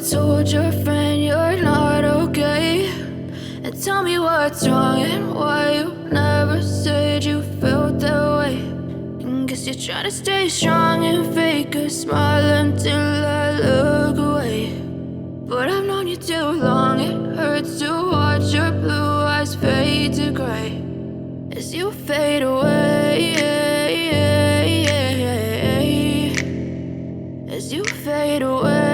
told your friend you're not okay? And tell me what's wrong and why you never said you felt that way. And guess you're trying to stay strong and fake a smile until I look away. But I've known you too long, it hurts to watch your blue eyes fade to gray as you fade away, as you fade away.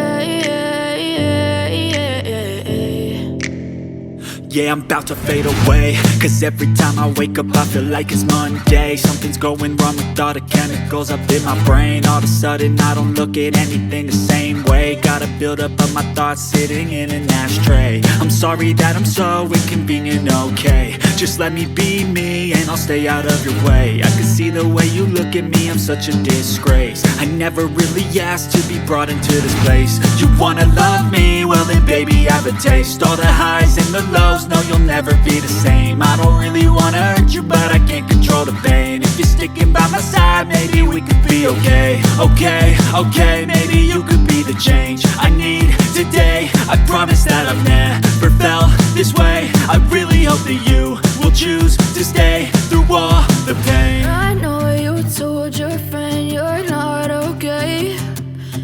Yeah, I'm about to fade away, cause every time I wake up I feel like it's Monday. Something's going wrong with all the chemicals up in my brain. All of a sudden I don't look at anything the same way. Got a buildup of my thoughts sitting in an ashtray. I'm sorry that I'm so inconvenient, okay? Just let me be me and I'll stay out of your way. I can see the way you look at me, I'm such a disgrace. I never really asked to be brought into this place. You wanna love me? Well then baby, have a taste. All the highs and the lows, no, you'll never be the same. I don't really wanna hurt you, but I can't control the pain. If you're sticking by my side, maybe we could be okay. Okay, maybe you could be the change I need today. I promise that I've never felt this way. I really hope that you will choose to stay through all the pain. I know you told your friend you're not okay.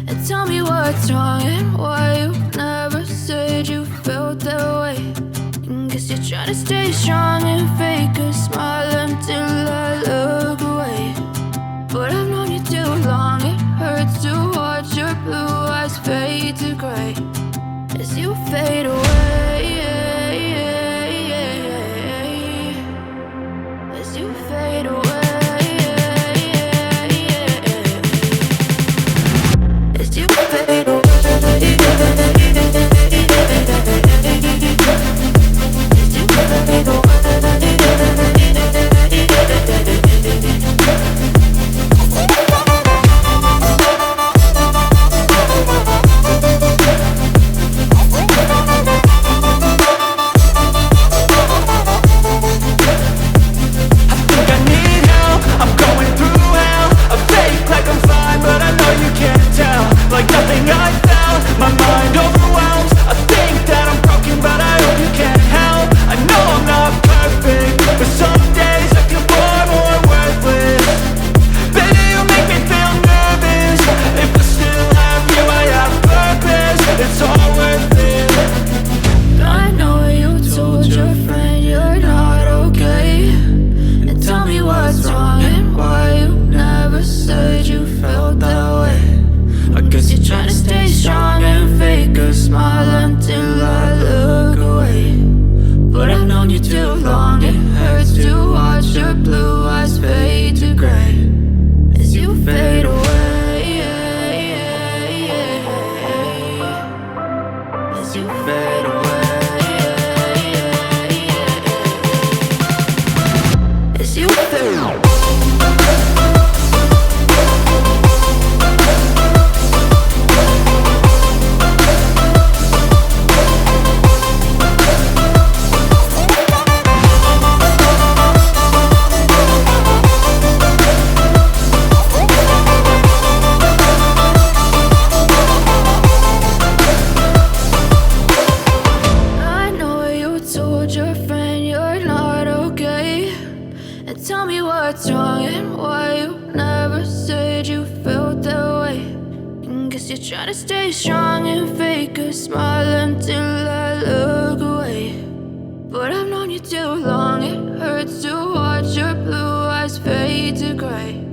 And tell me what's wrong and why you never said you felt that way. Guess you're trying to stay strong and fake a smile until I look away. But I've known you too long, it hurts to watch your blue eyes fade to gray as you fade away, as you fade away, as you fade away. Try to stay strong and fake a smile until I look away. But I've known you too long, it hurts to watch your blue eyes fade to gray